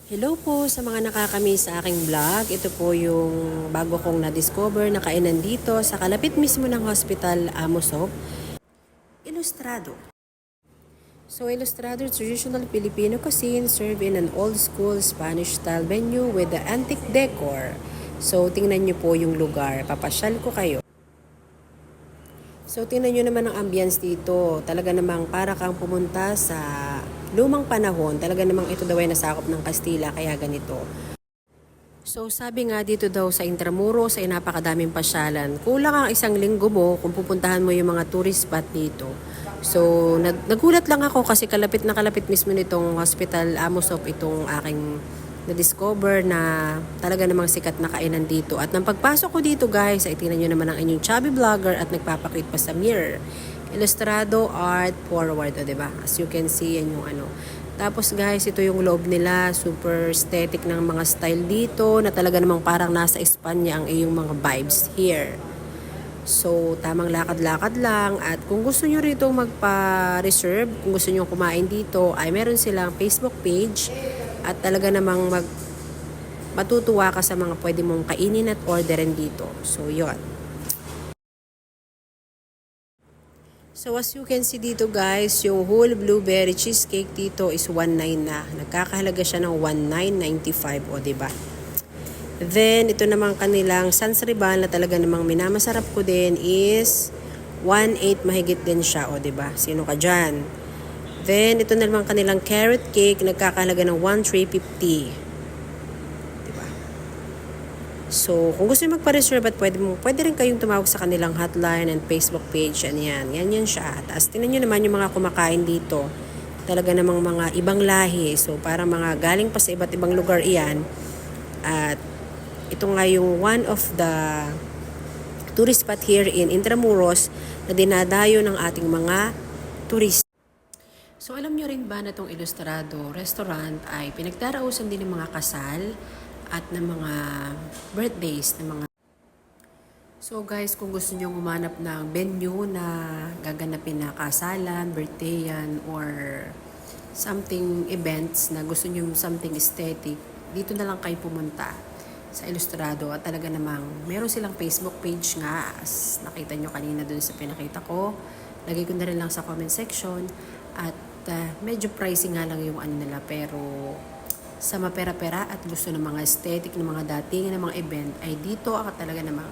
Hello po sa mga nakakamiss sa aking vlog. Ito po yung bago kong na-discover na kainan dito sa kalapit mismo ng Hospital Amosop, Ilustrado. So, Ilustrado traditional Filipino cuisine served in an old-school Spanish-style venue with the antique decor. So, tingnan nyo po yung lugar. Papasyal ko kayo. So, tingnan nyo naman ang ambience dito. Talaga namang para kang pumunta sa lumang panahon. Talaga namang ito daw ay nasakop ng Kastila, kaya ganito. So, sabi nga dito daw sa Intramuros ay napakadaming pasyalan. Kulang ang isang linggo mo kung pupuntahan mo yung mga tourist spot dito. So, nagulat lang ako kasi kalapit na kalapit mismo nitong Hospital Amosop itong aking na-discover na talaga namang sikat na kainan dito. At nang pagpasok ko dito guys, ay tingnan nyo naman ang inyong chubby vlogger at nagpapakit pa sa mirror. Ilustrado Art Forward, o diba? As you can see, yan yung ano. Tapos guys, ito yung loob nila. Super aesthetic ng mga style dito na talaga namang parang nasa Espanya ang iyong mga vibes here. So, tamang lakad-lakad lang. At kung gusto nyo rito magpa-reserve, kung gusto nyo kumain dito, ay meron silang Facebook page. At talaga namang matutuwa ka sa mga pwede mong kainin at orderin dito. So, yon. So, as you can see dito guys, yung whole blueberry cheesecake dito is 1.9 na. Nagkakahalaga siya ng 1.995, o diba? Then, ito naman kanilang sansaribal na talaga namang minamasarap ko din is 1.8 mahigit din siya, o diba? Sino ka dyan? Then, ito naman kanilang carrot cake, nagkakahalaga ng 1.350. So, kung gusto nyo magpa-reserve at pwede rin kayong tumawag sa kanilang hotline and Facebook page. Yan siya. Tapos, tinan nyo naman yung mga kumakain dito. Talaga namang mga ibang lahi. So, para mga galing pa sa iba't ibang lugar iyan. At ito nga yung one of the tourist spot here in Intramuros na dinadayo ng ating mga turista. So, alam nyo rin ba na itong Ilustrado Restaurant ay pinagdarausan din ng mga kasal at ng mga birthdays ng mga. So guys, kung gusto niyo humanap ng venue na gaganapin na kasalan, birthday yan, or something events na gusto niyo something aesthetic, dito na lang kayo pumunta sa Ilustrado. At talaga namang meron silang Facebook page nga, as nakita nyo kanina dun sa pinakita ko. Lagay ko na rin lang sa comment section. At medyo pricey nga lang yung ano nila, pero sa mapera-pera at gusto ng mga aesthetic ng mga datingan ng mga event ay dito ako talaga namang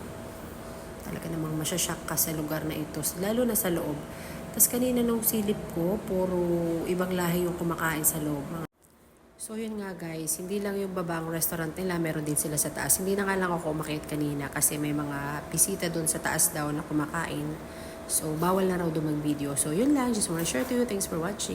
masyashock ka sa lugar na ito, lalo na sa loob. Tapos kanina nung silip ko, puro ibang lahi yung kumakain sa loob. So yun nga guys, hindi lang yung babang restaurant nila, meron din sila sa taas. Hindi na nga lang ako umakyat kanina kasi may mga bisita doon sa taas daw na kumakain. So bawal na raw doon mag-video. So yun lang, just wanna share to you. Thanks for watching.